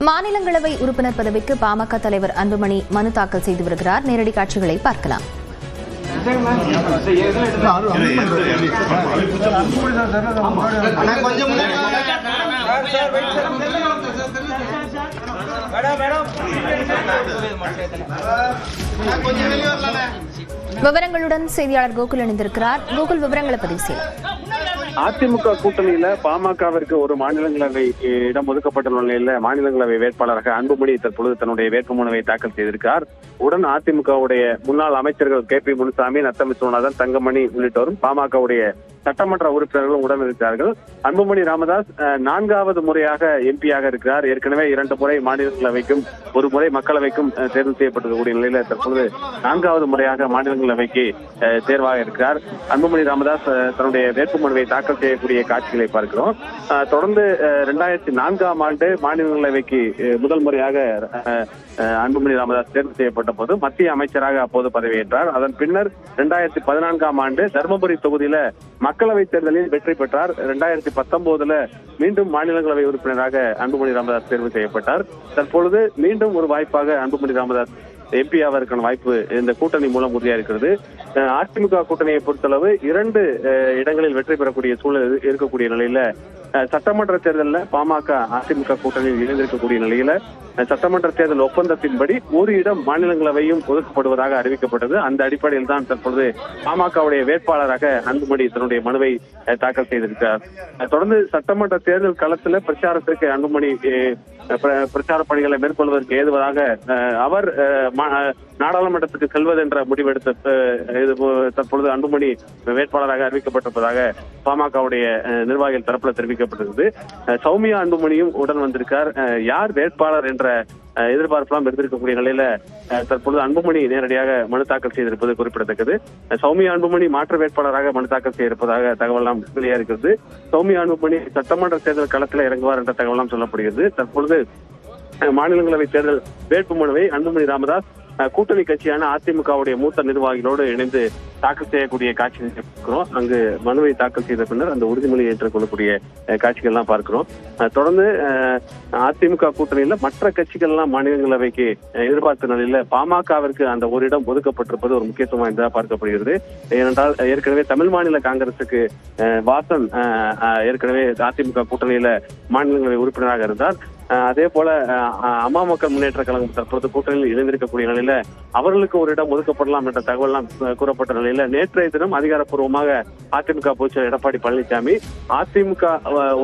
மாநிலங்களவை உறுப்பினர் பதவிக்கு பாமக தலைவர் அன்புமணி மனு தாக்கல் செய்து வருகிறார். நேரடி காட்சிகளை பார்க்கலாம். விவரங்களுடன் செய்தியாளர் கோகுல் இணைந்திருக்கிறார். கோகுல், விவரங்களை பதிவு செய்யலாம். அதிமுக கூட்டணியில பாமகவிற்கு ஒரு மாநிலங்களவை இடம் ஒதுக்கப்பட்டுள்ள நிலையில மாநிலங்களவை வேட்பாளராக அன்புமணி தற்பொழுது தன்னுடைய வேட்புமனுவை தாக்கல் செய்திருக்கிறார். உடன் அதிமுகவுடைய முன்னாள் அமைச்சர்கள் KP முனுசாமி, நத்தம் விஸ்வநாதன், தங்கமணி உள்ளிட்டோரும் பாமகவுடைய சட்டமன்ற உறுப்பினர்களும் உடன் இருக்கிறார்கள். அன்புமணி ராமதாஸ் 4வது முறையாக MP-யாக இருக்கிறார். ஏற்கனவே 2 முறை மாநிலங்களவைக்கும் 1 முறை மக்களவைக்கும் தேர்வு செய்யப்பட்டிருக்கக்கூடிய நிலையில தற்பொழுது 4வது முறையாக மாநிலங்களவைக்கு தேர்வாக இருக்கிறார். அன்புமணி ராமதாஸ் தன்னுடைய வேட்புமனுவை தாக்கல் செய்யக்கூடிய காட்சிகளை பார்க்கிறோம். தொடர்ந்து 2004ஆம் ஆண்டு மாநிலங்களவைக்கு முதல் முறையாக அன்புமணி ராமதாஸ் தேர்வு செய்யப்பட்ட போது மத்திய அமைச்சராக அப்போது பதவியேற்றார். அதன் பின்னர் 2014ஆம் ஆண்டு தருமபுரி தொகுதியில மக்களவை தேர்தலில் வெற்றி பெற்றார். 2019ல மீண்டும் மாநிலங்களவை உறுப்பினராக அன்புமணி ராமதாஸ் தேர்வு செய்யப்பட்டார். தற்பொழுது மீண்டும் ஒரு வாய்ப்பாக அன்புமணி ராமதாஸ் MP-ஆவதற்கான வாய்ப்பு இந்த கூட்டணி மூலம் உறுதியா இருக்கிறது. அதிமுக கூட்டணியை பொறுத்தளவு 2 இடங்களில் வெற்றி பெறக்கூடிய சூழல் இருக்கக்கூடிய நிலையில சட்டமன்ற தேர்தலில் பாமக அதிமுக கூட்டணியில் இணைந்திருக்கக்கூடிய நிலையில சட்டமன்ற தேர்தல் ஒப்பந்தத்தின்படி 1 இடம் மாநிலங்களவையும் ஒதுக்கப்படுவதாக அறிவிக்கப்பட்டது. அந்த அடிப்படையில் தான் தற்பொழுது பாமகவுடைய வேட்பாளராக அன்புமணி தன்னுடைய மனுவை தாக்கல் செய்திருக்கிறார். தொடர்ந்து சட்டமன்ற தேர்தல் களத்தில் பிரச்சாரத்திற்கு அன்புமணி பிரச்சார பணிகளை மேற்கொள்வதற்கு ஏதுவாக அவர் நாடாளுமன்றத்துக்கு செல்வது என்ற முடிவெடுத்த தற்பொழுது அன்புமணி வேட்பாளராக அறிவிக்கப்பட்டிருப்பதாக பாமகவுடைய நிர்வாகிகள் தரப்புல தெரிவிக்கப்பட்டிருக்கிறது. சௌமியா அன்புமணியும் உடன் வந்திருக்கார். யார் வேட்பாளர் என்ற எதிர்பார்ப்பெல்லாம் இருந்திருக்கக்கூடிய நிலையில தற்பொழுது அன்புமணி நேரடியாக மனு தாக்கல் செய்திருப்பது குறிப்பிடத்தக்கது. சௌமியா அன்புமணி மாற்று வேட்பாளராக மனு தாக்கல் செய்திருப்பதாக தகவலாம் வெளியாக இருக்கிறது. சௌமியா அன்புமணி சட்டமன்ற தேர்தல் களத்தில் இறங்குவார் என்ற தகவலாம் சொல்லப்படுகிறது. தற்பொழுது மாநிலங்களவை தேர்தல் வேட்புமனுவை அன்புமணி ராமதாஸ் கூட்டணி கட்சியான அதிமுகவுடைய மூத்த நிர்வாகிகளோடு இணைந்து தாக்கல் செய்யக்கூடிய காட்சிகள் பார்க்கிறோம். அங்கு மனுவை தாக்கல் செய்த பின்னர் அந்த உறுதிமொழியை ஏற்றுக்கொள்ளக்கூடிய காட்சிகள் எல்லாம் பார்க்கிறோம். தொடர்ந்து அதிமுக கூட்டணியில மற்ற கட்சிகள் எல்லாம் மாநிலங்களவைக்கு எதிர்பார்த்த நிலையில பாமகவிற்கு அந்த 1 இடம் ஒதுக்கப்பட்டிருப்பது ஒரு முக்கியத்துவம் வாய்ந்ததாக பார்க்கப்படுகிறது. ஏனென்றால் ஏற்கனவே தமிழ் மாநில காங்கிரசுக்கு வாசன் ஏற்கனவே அதிமுக கூட்டணியில மாநிலங்களவை உறுப்பினராக இருந்தார். அதே போல அம்மா மக்கள் முன்னேற்ற கழகம் தற்போது கூட்டணியில் இணைந்திருக்கக்கூடிய நிலையில அவர்களுக்கு 1 இடம் ஒதுக்கப்படலாம் என்ற தகவல் எல்லாம் கூறப்பட்ட நிலையில நேற்றைய தினம் அதிகாரப்பூர்வமாக அதிமுக பொதுச்செயலர் எடப்பாடி பழனிசாமி அதிமுக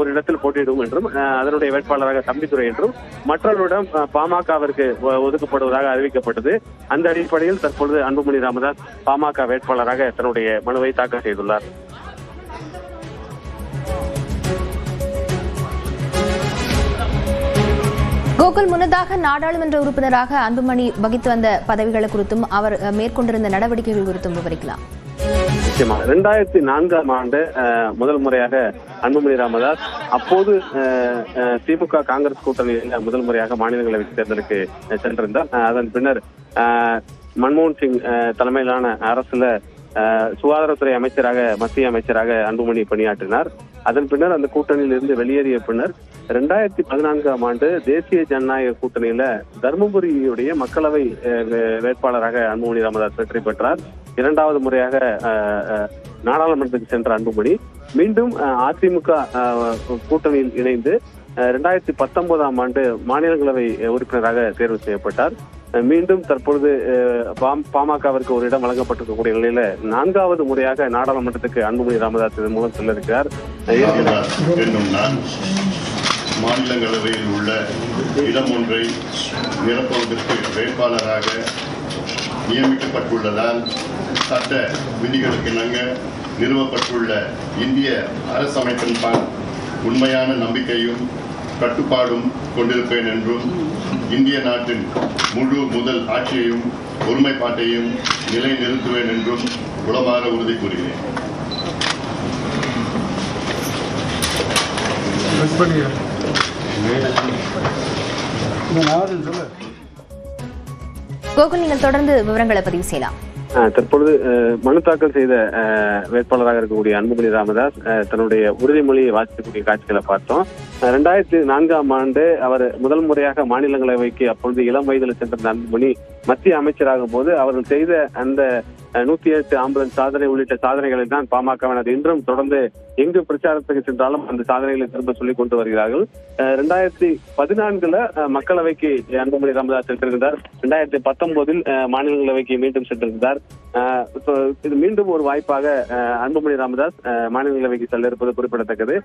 1 இடத்தில் போட்டியிடும் என்றும் அதனுடைய வேட்பாளராக தம்பிதுரை என்றும் மற்றவரிடம் பாமகவிற்கு ஒதுக்கப்படுவதாக அறிவிக்கப்பட்டது. அந்த அடிப்படையில் தற்பொழுது அன்புமணி ராமதாஸ் பாமக வேட்பாளராக தன்னுடைய மனுவை தாக்கல் செய்துள்ளார். கோகுல், முன்னதாக நாடாளுமன்ற உறுப்பினராக அன்புமணி வகித்து வந்த பதவிகள் குறித்தும் அவர் மேற்கொண்டிருந்த நடவடிக்கைகள் குறித்தும் விவரிக்கலாம். நிச்சயமா 2004ஆம் ஆண்டு முதல் முறையாக அன்புமணி ராமதாஸ் அப்போது திமுக காங்கிரஸ் கூட்டணியில் முதல் முறையாக மாநிலங்களவை தேர்தலுக்கு சென்றிருந்தார். அதன் பின்னர் மன்மோகன் சிங் தலைமையிலான அரசுல சுகாதாரத்துறை அமைச்சராக மத்திய அமைச்சராக அன்புமணி பணியாற்றினார். அதன் பின்னர் அந்த கூட்டணியில் இருந்து வெளியேறிய பின்னர் 2014ஆம் ஆண்டு தேசிய ஜனநாயக கூட்டணியில தர்மபுரியுடைய மக்களவை வேட்பாளராக அன்புமணி ராமதாஸ் வெற்றி பெற்றார். 2வது முறையாக நாடாளுமன்றத்துக்கு சென்ற அன்புமணி மீண்டும் அதிமுக கூட்டணியில் இணைந்து 2019ஆம் ஆண்டு மாநிலங்களவை உறுப்பினராக தேர்வு செய்யப்பட்டார். மீண்டும் தற்பொழுது பாமகவிற்கு 1 இடம் வழங்கப்பட்டிருக்கக்கூடிய நிலையில 4வது முறையாக நாடாளுமன்றத்துக்கு அன்புமணி ராமதாஸ் இதன் மூலம் செல்ல இருக்கிறார். மாநிலங்களவையில் உள்ள இடம் ஒன்றை நிரப்புவதற்கு வேட்பாளராக நியமிக்கப்பட்டுள்ளதால் சட்ட விதிகளுக்கு இணங்க நிறுவப்பட்டுள்ள இந்திய அரசமைப்பின் உண்மையான நம்பிக்கையும் கட்டுப்பாடும் கொண்டிருப்பேன் என்றும் இந்திய நாட்டின் முழு முதல் ஆட்சியையும் ஒருமைப்பாட்டையும் நிலைநிறுத்துவேன் என்றும் உளமாற உறுதி கூறுகிறேன். கோகுல், நீங்கள் தொடர்ந்து விவரங்களை பதிவு செய்யலாம். தற்பொழுது மனு தாக்கல் செய்த வேட்பாளராக இருக்கக்கூடிய அன்புமணி ராமதாஸ் தன்னுடைய உறுதிமொழியை வாசிக்கக்கூடிய காட்சிகளை பார்த்தோம். 2004ஆம் ஆண்டு அவர் முதல் முறையாக மாநிலங்களவைக்கு அப்பொழுது இளம் வயதில் சென்றிருந்த அன்புமணி மத்திய அமைச்சராகும் போது அவர்கள் செய்த அந்த 108 ஆம்புலன்ஸ் சாதனை உள்ளிட்ட சாதனைகளை தான் பாமகவினர் இன்றும் தொடர்ந்து எங்கு பிரச்சாரத்துக்கு சென்றாலும் அந்த சாதனைகளை திரும்ப சொல்லிக் கொண்டு வருகிறார்கள். 2014 மக்களவைக்கு அன்புமணி ராமதாஸ் சென்றிருந்தார். 2019 மாநிலங்களவைக்கு மீண்டும் சென்றிருந்தார். இது மீண்டும் ஒரு வாய்ப்பாக அன்புமணி ராமதாஸ் மாநிலங்களவைக்கு செல்ல இருப்பது குறிப்பிடத்தக்கது.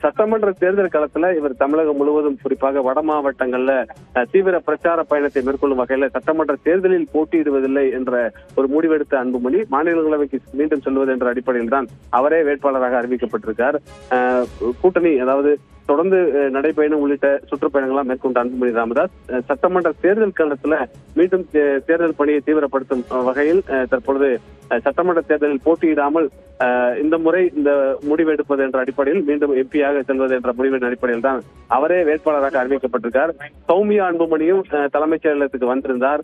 சட்டமன்ற தேர்தல் களத்துல இவர் தமிழகம் முழுவதும் குறிப்பாக வட மாவட்டங்கள்ல தீவிர பிரச்சார பயணத்தை மேற்கொள்ளும் வகையில சட்டமன்ற தேர்தலில் போட்டியிடுவதில்லை என்ற ஒரு முடிவெடுத்த அன்புமணி மாநிலங்களவைக்கு மீண்டும் செல்வது என்ற அடிப்படையில் தான் அவரே வேட்பாளராக அறிவிக்கப்பட்டிருக்கார். கூட்டணி அதாவது தொடர்ந்து நடைபயணம் உள்ளிட்ட சுற்றுப்பயணங்களாம் மேற்கொண்ட அன்புமணி ராமதாஸ் சட்டமன்ற தேர்தல் காலத்துல மீண்டும் தேர்தல் பணியை தீவிரப்படுத்தும் வகையில் தற்பொழுது சட்டமன்ற தேர்தலில் போட்டியிடாமல் இந்த முறை இந்த முடிவு எடுப்பது என்ற அடிப்படையில் மீண்டும் எம்பியாக செல்வது என்ற முடிவின் அடிப்படையில் தான் அவரே வேட்பாளராக அறிவிக்கப்பட்டிருக்கார். சௌமியா அன்புமணியும் தலைமைச் செயலகத்துக்கு வந்திருந்தார்.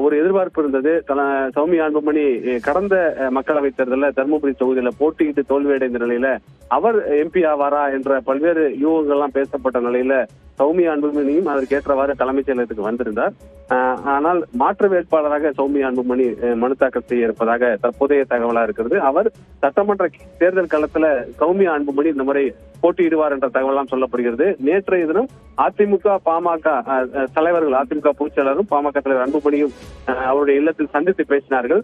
ஒரு எதிர்பார்ப்பு இருந்தது. சௌமியா அன்புமணி கடந்த மக்களவை தேர்தலில் தருமபுரி தொகுதியில போட்டியிட்டு தோல்வியடைந்த நிலையில அவர் எம்பி ஆவாரா என்ற பல்வேறு யூகங்கள்லாம் பேசப்பட்ட நிலையில சௌமியா அன்புமணியும் அதற்கேற்றவாறு தலைமைச் செயலகத்துக்கு வந்திருந்தார். ஆனால் மாற்று வேட்பாளராக சௌமியா அன்புமணி மனு தாக்கல் செய்ய இருப்பதாக தற்போதைய தகவலா இருக்கிறது. அவர் சட்டமன்ற தேர்தல் களத்துல சௌமியா அன்புமணி இந்த முறை போட்டியிடுவார் என்ற தகவலாம் சொல்லப்படுகிறது. நேற்றைய தினம் அதிமுக பாமக தலைவர்கள், அதிமுக பொதுச் செயலரும் பாமக தலைவர் அன்புமணியும் அவருடைய இல்லத்தில் சந்தித்து பேசினார்கள்.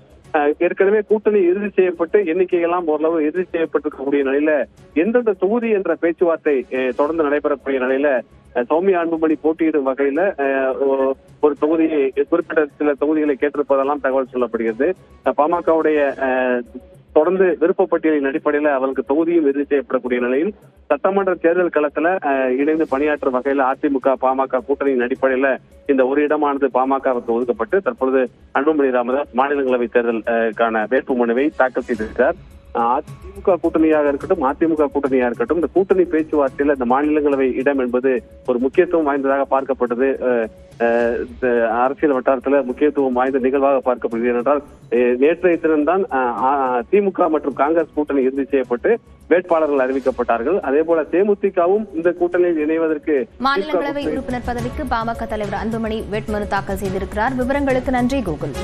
ஏற்கனவே கூட்டணி இறுதி செய்யப்பட்டு எண்ணிக்கையெல்லாம் ஓரளவு இறுதி செய்யப்பட்டிருக்கக்கூடிய நிலையில எந்தெந்த தொகுதி என்ற பேச்சுவார்த்தை தொடர்ந்து நடைபெறக்கூடிய நிலையில சௌமியா அன்புமணி போட்டியிடும் வகையில ஒரு தொகுதியை குறிப்பிட்ட சில தொகுதிகளை கேட்டிருப்பதெல்லாம் தகவல் சொல்லப்படுகிறது. பாமகவுடைய தொடர்ந்து விருப்பப்பட்டியலின் அடிப்படையில அவருக்கு தொகுதியும் இறுதி செய்யப்படக்கூடிய நிலையில் சட்டமன்ற தேர்தல் களத்துல இணைந்து பணியாற்றும் வகையில அதிமுக பாமக கூட்டணியின் அடிப்படையில இந்த ஒரு இடமானது பாமகவுக்கு ஒதுக்கப்பட்டு தற்பொழுது அன்புமணி ராமதாஸ் மாநிலங்களவை தேர்தலுக்கான வேட்புமனுவை தாக்கல் செய்திருக்கிறார். அதிமுக கூட்டணியாக இருக்கட்டும் அதிமுக கூட்டணியாக இருக்கட்டும் இந்த கூட்டணி பேச்சுவார்த்தையில இந்த மாநிலங்களவை இடம் என்பது ஒரு முக்கியத்துவம் வாய்ந்ததாக பார்க்கப்பட்டது. அரசியல் வட்டாரத்துல முக்கியத்துவம் வாய்ந்த நிகழ்வாக பார்க்கப்படுகிறது. ஏனென்றால் நேற்றைய தினம்தான் திமுக மற்றும் காங்கிரஸ் கூட்டணி இறுதி செய்யப்பட்டு வேட்பாளர்கள் அறிவிக்கப்பட்டார்கள். அதே போல தேமுதிகவும் இந்த கூட்டணியில் இணைவதற்கு மாநிலங்களவை உறுப்பினர் பதவிக்கு பாமக தலைவர் அன்புமணி வேட்புமனு தாக்கல் செய்திருக்கிறார். விவரங்களுக்கு நன்றி கோகுல்.